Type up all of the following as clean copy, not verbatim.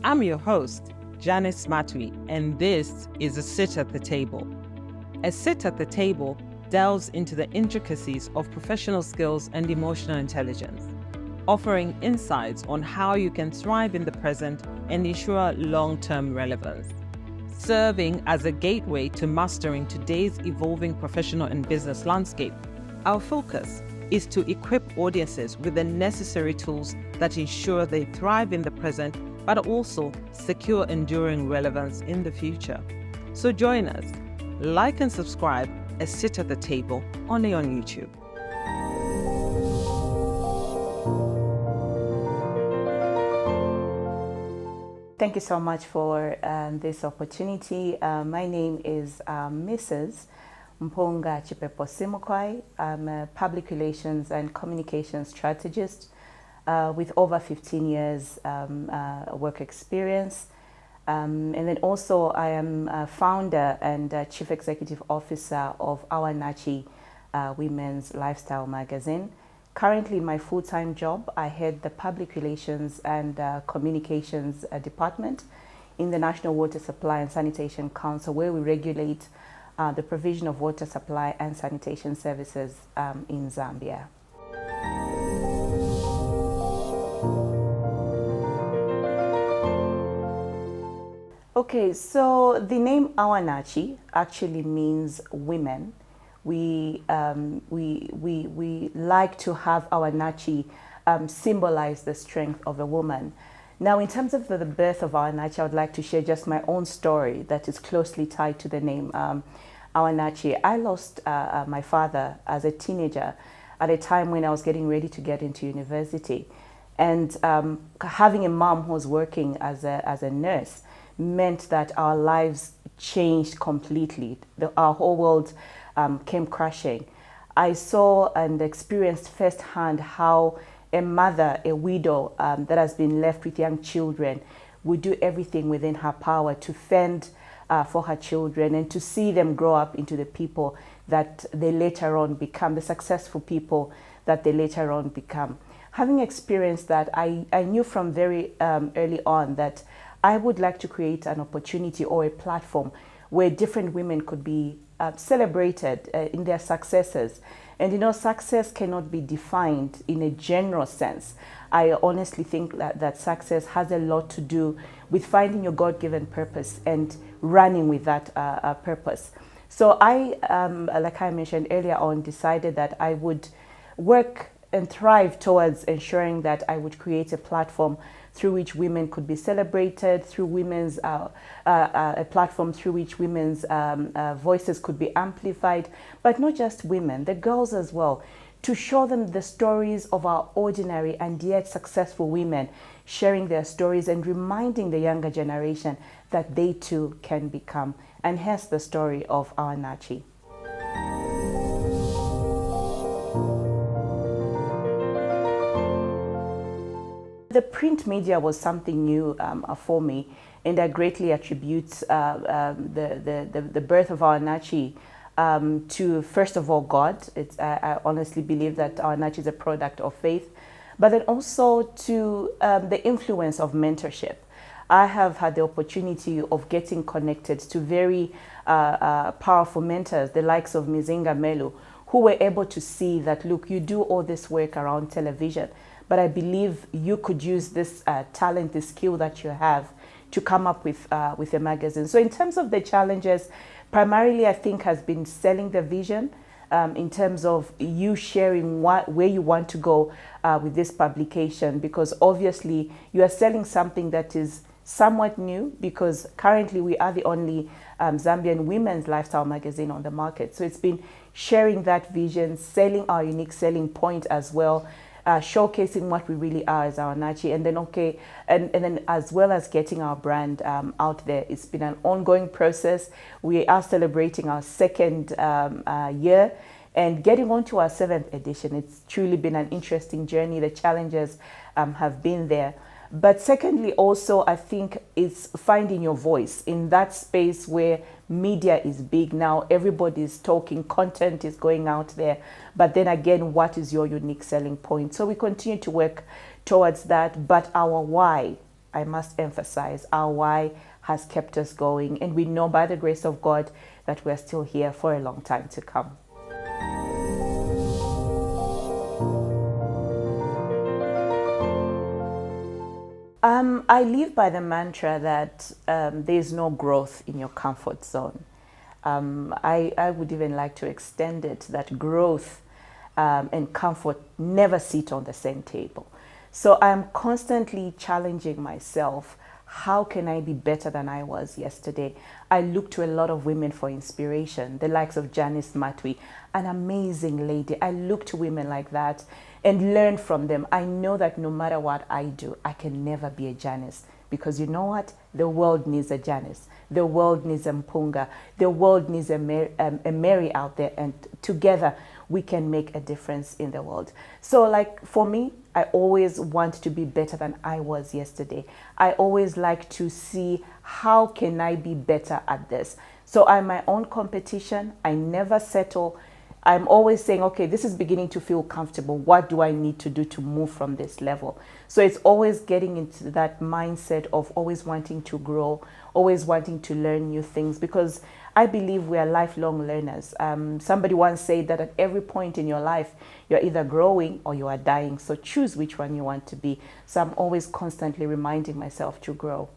I'm your host, Janice Matwi, and this is A Sit at the Table. A Sit at the Table delves into the intricacies of professional skills and emotional intelligence, offering insights on how you can thrive in the present and ensure long-term relevance. Serving as a gateway to mastering today's evolving professional and business landscape, our focus is to equip audiences with the necessary tools that ensure they thrive in the present, but also secure enduring relevance in the future. So join us, like and subscribe, A Sit at the Table, only on YouTube. Thank you so much for this opportunity. My name is Mrs. Mpunga Chipepo Simukwai. I'm a public relations and communications strategist with over 15 years work experience. And then also I am a founder and chief executive officer of Awanachi Women's Lifestyle Magazine. Currently, in my full-time job, I head the Public Relations and Communications Department in the National Water Supply and Sanitation Council, where we regulate the provision of water supply and sanitation services in Zambia. Okay, so the name Awanachi actually means women. We like to have Awanachi symbolize the strength of a woman. Now, in terms of the birth of Awanachi, I would like to share just my own story that is closely tied to the name Awanachi. I lost my father as a teenager at a time when I was getting ready to get into university. And having a mom who was working as a nurse meant that our lives changed completely. Our whole world came crashing. I saw and experienced firsthand how a mother, a widow that has been left with young children, would do everything within her power to fend for her children and to see them grow up into the people that they later on become, the successful people that they later on become. Having experienced that, I knew from very early on that I would like to create an opportunity or a platform where different women could be celebrated in their successes. And you know, success cannot be defined in a general sense. I honestly think that success has a lot to do with finding your God-given purpose and running with that purpose. So I, like I mentioned earlier on, decided that I would work and thrive towards ensuring that I would create a platform through which women could be celebrated, through women's a platform through which women's voices could be amplified, but not just women, the girls as well, to show them the stories of our ordinary and yet successful women, sharing their stories and reminding the younger generation that they too can become, and hence the story of Awanachi. The print media was something new for me, and I greatly attribute the birth of Awanachi to, first of all, God. I honestly believe that Awanachi is a product of faith, but then also to the influence of mentorship. I have had the opportunity of getting connected to very powerful mentors, the likes of Mizinga Melu, who were able to see that, look, you do all this work around television, but I believe you could use this talent, this skill that you have to come up with a magazine. So in terms of the challenges, primarily I think has been selling the vision in terms of you sharing where you want to go with this publication, because obviously you are selling something that is somewhat new, because currently we are the only Zambian women's lifestyle magazine on the market. So it's been sharing that vision, selling our unique selling point as well, showcasing what we really are as Awanachi, and then and then as well as getting our brand out there. It's been an ongoing process. We are celebrating our second year and getting on to our 7th edition. It's truly been an interesting journey. The challenges have been there. But secondly, also, I think it's finding your voice in that space where media is big now. Everybody is talking, content is going out there. But then again, what is your unique selling point? So we continue to work towards that. But our why I must emphasize, our why has kept us going. And we know by the grace of God that we're still here for a long time to come. I live by the mantra that there's no growth in your comfort zone. I would even like to extend it that growth and comfort never sit on the same table. So I'm constantly challenging myself. How can I be better than I was yesterday? I look to a lot of women for inspiration, the likes of Janice Matwi, an amazing lady. I look to women like that and learn from them. I know that no matter what I do, I can never be a Janice, because you know what? The world needs a Janice. The world needs a Mpunga. The world needs a Mary out there, and together we can make a difference in the world. So like for me, I always want to be better than I was yesterday. I always like to see how can I be better at this. So I'm my own competition. I never settle. I'm always saying, okay, this is beginning to feel comfortable. What do I need to do to move from this level? So it's always getting into that mindset of always wanting to grow, always wanting to learn new things, because I believe we are lifelong learners. Somebody once said that at every point in your life, you're either growing or you are dying. So choose which one you want to be. So I'm always constantly reminding myself to grow.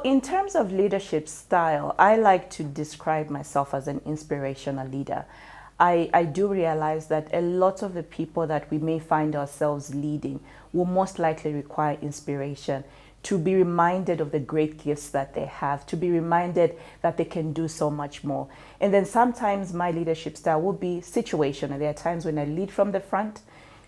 In terms of leadership style, I like to describe myself as an inspirational leader. I do realize that a lot of the people that we may find ourselves leading will most likely require inspiration, to be reminded of the great gifts that they have, to be reminded that they can do so much more. And then sometimes my leadership style will be situational. There are times when I lead from the front.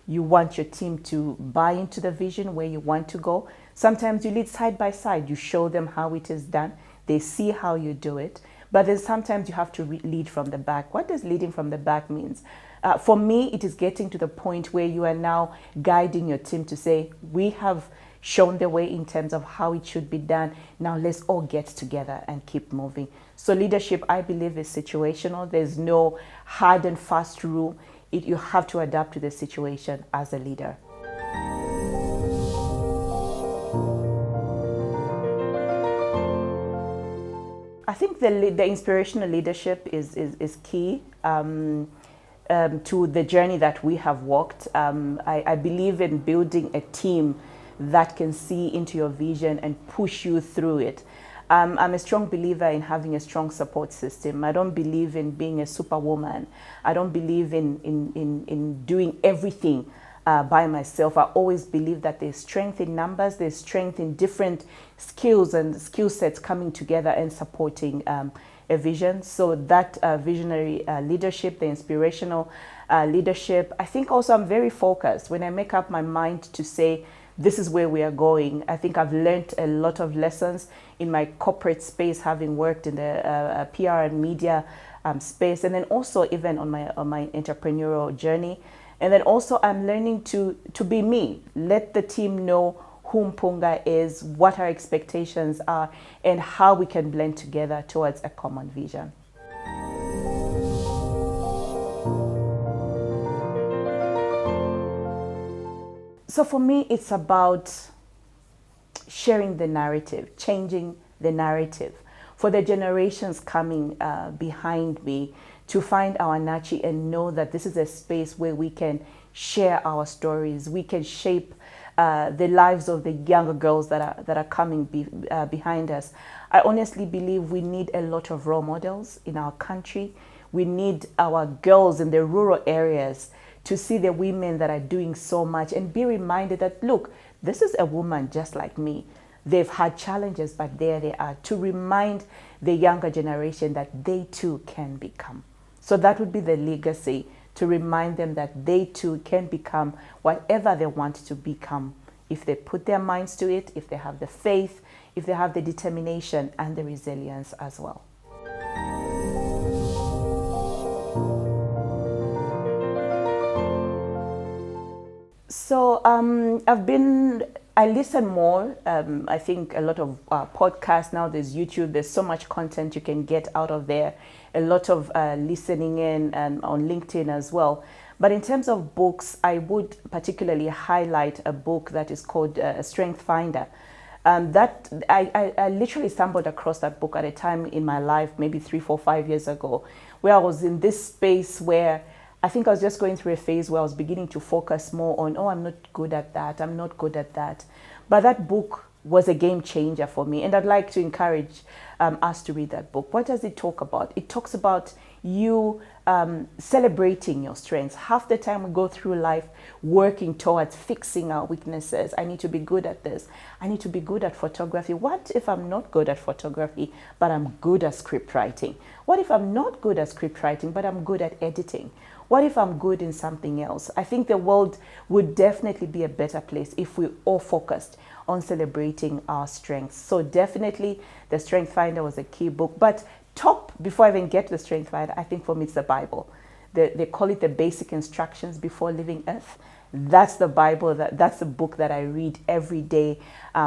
You want your team to buy into the vision where you want to go. Sometimes you lead side by side. You show them how it is done. They see how you do it. But then sometimes you have to lead from the back. What does leading from the back means? For me, it is getting to the point where you are now guiding your team to say, we have shown the way in terms of how it should be done. Now let's all get together and keep moving. So leadership, I believe, is situational. There's no hard and fast rule. You have to adapt to the situation as a leader. I think the inspirational leadership is key to the journey that we have walked. I believe in building a team that can see into your vision and push you through it. I'm a strong believer in having a strong support system. I don't believe in being a superwoman. I don't believe in doing everything by myself. I always believe that there's strength in numbers, there's strength in different skills and skill sets coming together and supporting a vision. So that visionary leadership, the inspirational leadership, I think also I'm very focused. When I make up my mind to say, this is where we are going, I think I've learned a lot of lessons in my corporate space, having worked in the PR and media space, and then also even on my entrepreneurial journey. And then also I'm learning to be me. Let the team know who Mpunga is, what our expectations are, and how we can blend together towards a common vision. So for me, it's about sharing the narrative, changing the narrative for the generations coming behind me, to find Awanachi and know that this is a space where we can share our stories, we can shape the lives of the younger girls that are coming behind us. I honestly believe we need a lot of role models in our country. We need our girls in the rural areas to see the women that are doing so much and be reminded that, look, this is a woman just like me. They've had challenges, but there they are, to remind the younger generation that they too can become. So that would be the legacy, to remind them that they too can become whatever they want to become if they put their minds to it, if they have the faith, if they have the determination and the resilience as well. So I listen more. I think a lot of podcasts now, there's YouTube, there's so much content you can get out of there. A lot of listening in and on LinkedIn as well. But in terms of books, I would particularly highlight a book that is called Strength Finder. I literally stumbled across that book at a time in my life, maybe 3, 4, 5 years ago, where I was in this space where I think I was just going through a phase where I was beginning to focus more on, oh, I'm not good at that, I'm not good at that. But that book was a game changer for me. And I'd like to encourage us to read that book. What does it talk about? It talks about you celebrating your strengths. Half the time we go through life working towards fixing our weaknesses. I need to be good at this. I need to be good at photography. What if I'm not good at photography, but I'm good at script writing? What if I'm not good at script writing, but I'm good at editing? What if I'm good in something else? I think the world would definitely be a better place if we all focused on celebrating our strengths. So definitely the Strength Finder was a key book. But before I even get to the Strength Finder, I think for me it's the Bible. They call it the basic instructions before leaving earth. That's the Bible, that's the book that I read every day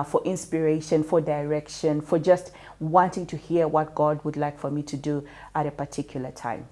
for inspiration, for direction, for just wanting to hear what God would like for me to do at a particular time.